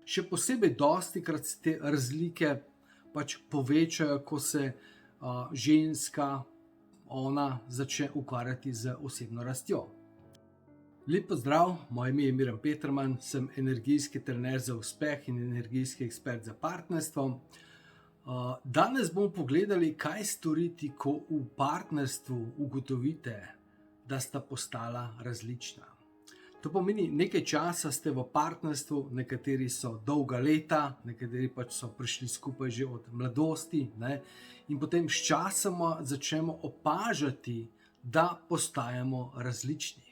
Še posebej dostikrat se te razlike pač povečajo, ko se ženska, ona začne ukvarjati z osebno rastjo. Lep pozdrav, moje ime je Miran Peterman, sem energijski trener za uspeh in energijski ekspert za partnerstvo. Danes bomo pogledali, kaj storiti, ko v partnerstvu ugotovite, da sta postala različna. To pomeni, nekaj časa ste v partnerstvu, nekateri so dolga leta, nekateri pač so prišli skupaj že od mladosti, ne? In potem s časoma začnemo opažati, da postajamo različni.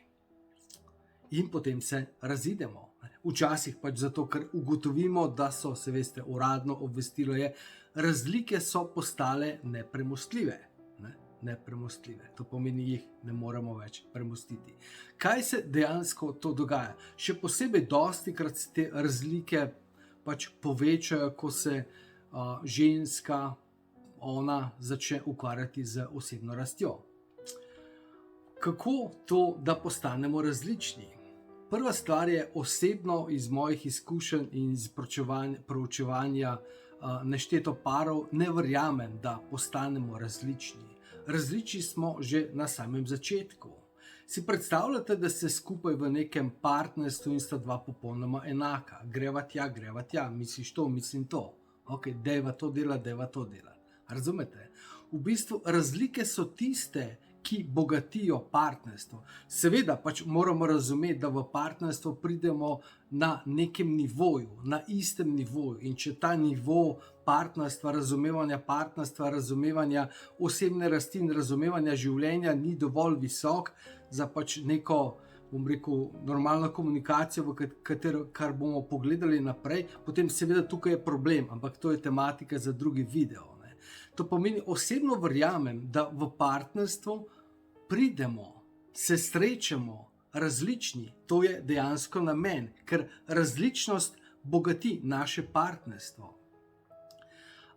In potem se razidemo. Včasih pač zato, ker ugotovimo, da so, se veste, uradno obvestilo je, razlike so postale nepremostljive. Nepremostljive. To pomeni, jih ne moremo več premostiti. Kaj se dejansko to dogaja? Še posebej dostikrat se te razlike pač povečajo, ko se ženska, ona začne ukvarjati z osebno rastjo. Kako to, da postanemo različni? Prva stvar je osebno iz mojih izkušenj in iz proučevanja nešteto parov, ne verjamem, da postanemo različni. Različni smo že na samem začetku. Si predstavljate, da ste skupaj v nekem partnerstvu in sta dva popolnoma enaka. Greva tja, misliš to, mislim to. Ok, dejva to dela. Razumete? V bistvu razlike so tiste, ki bogatijo partnerstvo. Seveda pač moramo razumeti, da v partnerstvo pridemo na nekem nivoju, na istem nivoju. In če ta nivo partnerstva, razumevanja osebne rasti in razumevanja življenja ni dovolj visok za pač neko, bom rekel, normalno komunikacijo, v katero, kar bomo pogledali naprej, potem seveda tukaj je problem, ampak to je tematika za drugi video. To pomeni, osebno verjamem, da v partnerstvu pridemo, se srečamo različni. To je dejansko namen, ker različnost bogati naše partnerstvo.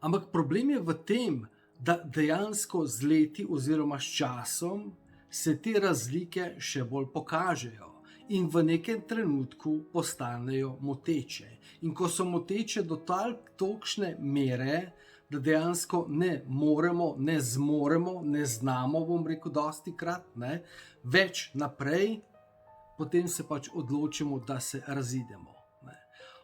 Ampak problem je v tem, da dejansko z leti oziroma s časom se te razlike še bolj pokažejo in v nekem trenutku postanejo moteče. In ko so moteče do tolikšne mere, da dejansko ne moremo, ne zmoremo, ne znamo, bom rekel, dostikrat, več naprej, potem se pač odločimo, da se razidemo.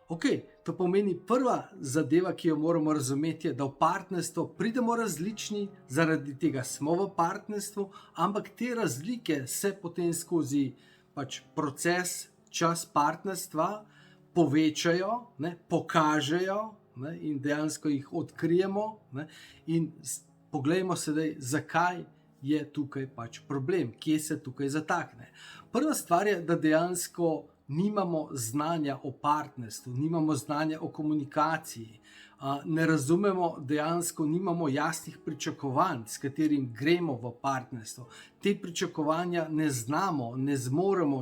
Ok, to pomeni, prva zadeva, ki jo moramo razumeti, je, da v partnerstvo pridemo različni, zaradi tega smo v partnerstvu, ampak te razlike se potem skozi pač proces, čas partnerstva povečajo, pokažejo, in dejansko jih odkrijemo, in poglejmo sedaj, zakaj je tukaj pač problem, kje se tukaj zatakne. Prva stvar je, da dejansko nimamo znanja o partnerstvu, nimamo znanja o komunikaciji, ne razumemo, dejansko nimamo jasnih pričakovanj, s katerim gremo v partnerstvo. Te pričakovanja ne znamo, ne zmoremo,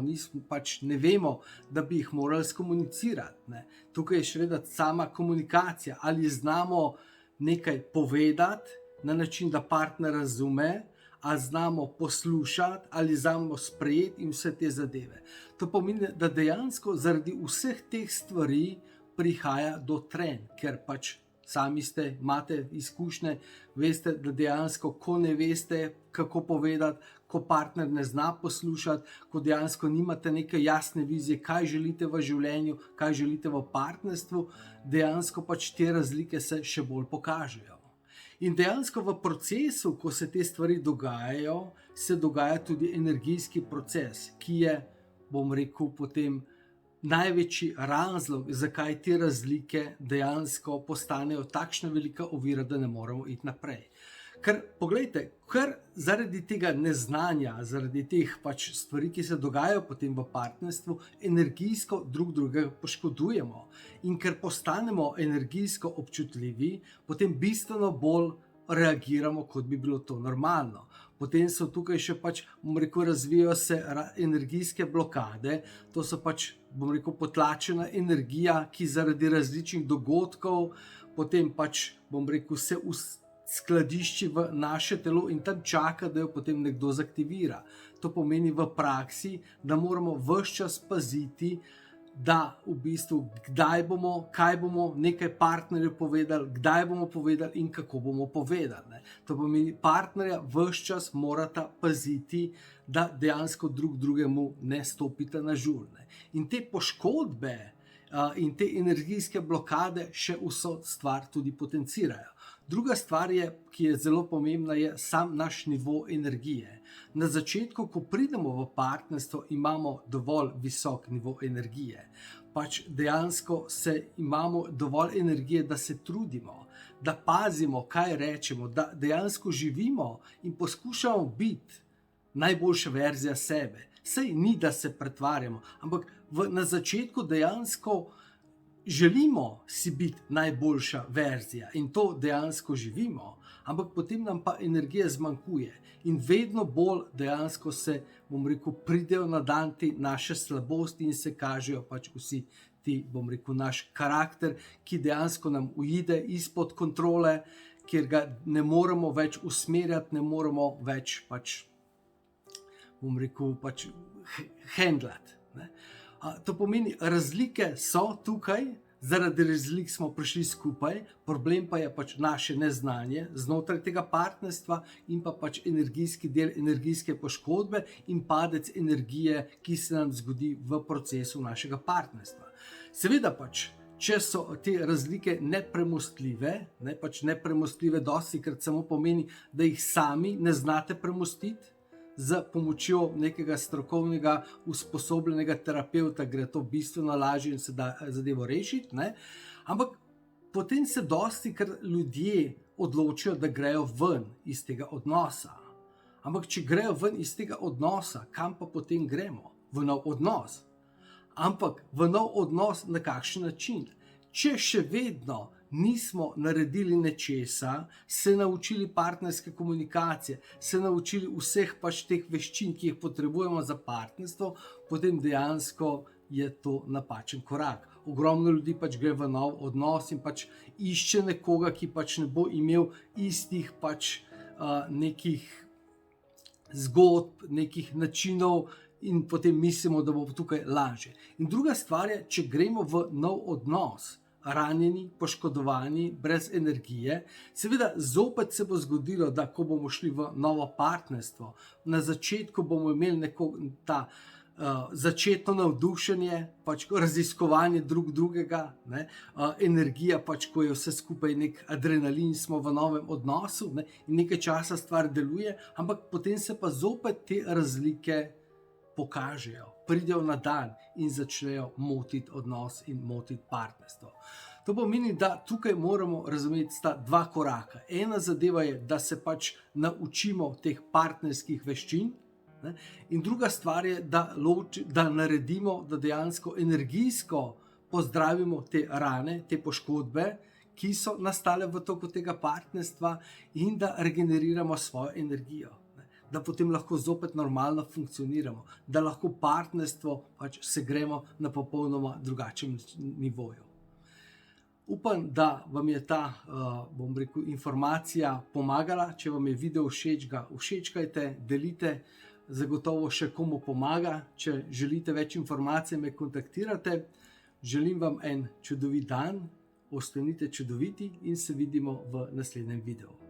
pač ne vemo, da bi jih morali skomunicirati. Tukaj je še vedno sama komunikacija, ali znamo nekaj povedati na način, da partner razume, ali znamo poslušati, ali znamo sprejeti in vse te zadeve. To pomeni, da dejansko zaradi vseh teh stvari prihaja do trenj, ker pač sami imate izkušnje, veste, da dejansko, ko ne veste, kako povedati, ko partner ne zna poslušati, ko dejansko nimate neke jasne vizije, kaj želite v življenju, kaj želite v partnerstvu, dejansko pač te razlike se še bolj pokažejo. In dejansko v procesu, ko se te stvari dogajajo, se dogaja tudi energijski proces, ki je, bom rekel, potem največji razlog, zakaj te razlike dejansko postanejo takšna velika ovira, da ne moremo iti naprej. Ker, poglejte, ker zaradi tega neznanja, zaradi teh pač stvari, ki se dogajajo potem v partnerstvu, energijsko drugega poškodujemo. In ker postanemo energijsko občutljivi, potem bistveno bolj reagiramo, kot bi bilo to normalno. Potem so tukaj še pač, bom rekel, razvijajo se energijske blokade, to so pač, bom rekel, potlačena energija, ki zaradi različnih dogodkov potem pač, bom rekel, se skladišči v naše telo in tam čaka, da jo potem nekdo zaktivira. To pomeni v praksi, da moramo ves čas paziti, da v bistvu kdaj bomo, kaj bomo nekaj partnerju povedali, kdaj bomo povedali in kako bomo povedali. Ne. To pomeni, partnerja vse čas morata paziti, da dejansko drugemu ne stopite na žulj. Ne. In te poškodbe in te energijske blokade še vso stvar tudi potencirajo. Druga stvar, ki je zelo pomembna, je sam naš nivo energije. Na začetku, ko pridemo v partnerstvo, imamo dovolj visok nivo energije. Pač dejansko imamo dovolj energije, da se trudimo, da pazimo, kaj rečemo, da dejansko živimo in poskušamo biti najboljša verzija sebe. Sej ni, da se pretvarjamo, ampak na začetku dejansko želimo si biti najboljša verzija in to dejansko živimo, ampak potem nam pa energije zmanjkuje in vedno bolj dejansko se, pridejo na dan te naše slabosti in se kažejo pač vsi ti, naš karakter, ki dejansko nam uide izpod kontrole, kjer ga ne moremo več usmerjati, ne moremo več handlati. To pomeni, razlike so tukaj, zaradi razlik smo prišli skupaj, problem pa je pač naše neznanje znotraj tega partnerstva in pa pač energijski del, energijske poškodbe in padec energije, ki se nam zgodi v procesu našega partnerstva. Seveda pač, če so te razlike nepremostljive, dostikrat samo pomeni, da jih sami ne znate premostiti, z pomočjo nekega strokovnega, usposobljenega terapevta gre to bistveno lažje in se da zadevo rešiti. Ne? Ampak potem se dostikrat ljudje odločijo, da grejo ven iz tega odnosa. Ampak če grejo ven iz tega odnosa, kam pa potem gremo? V nov odnos. Ampak v nov odnos na kakšen način? Če še vedno nismo naredili nečesa, se naučili partnerske komunikacije, se naučili vseh pač teh veščin, ki jih potrebujemo za partnerstvo, potem dejansko je to napačen korak. Ogromno ljudi pač gre v nov odnos in pač išče nekoga, ki pač ne bo imel istih pač nekih zgodb, nekih načinov in potem mislimo, da bo tukaj lažje. In druga stvar je, če gremo v nov odnos, ranjeni, poškodovani, brez energije. Seveda, zopet se bo zgodilo, da ko bomo šli v novo partnerstvo, na začetku bomo imeli začetno navdušenje, pač raziskovanje drugega, energija, pač ko je vse skupaj nek adrenalin, smo v novem odnosu, in nekaj časa stvar deluje, ampak potem se pa zopet te razlike pokažejo, pridejo na dan in začnejo motiti odnos in motiti partnerstvo. To pomeni, da tukaj moramo razumeti sta dva koraka. Ena zadeva je, da se pač naučimo teh partnerskih veščin, in druga stvar je, da naredimo, da dejansko energijsko pozdravimo te rane, te poškodbe, ki so nastale v toku tega partnerstva in da regeneriramo svojo energijo. Da potem lahko zopet normalno funkcioniramo, da lahko partnerstvo pač segremo na popolnoma drugačnem nivoju. Upam, da vam je ta, informacija pomagala. Če vam je video všeč, ga všečkajte, delite, zagotovo še komu pomaga. Če želite več informacij, me kontaktirate. Želim vam en čudovit dan, ostanite čudoviti in se vidimo v naslednjem videu.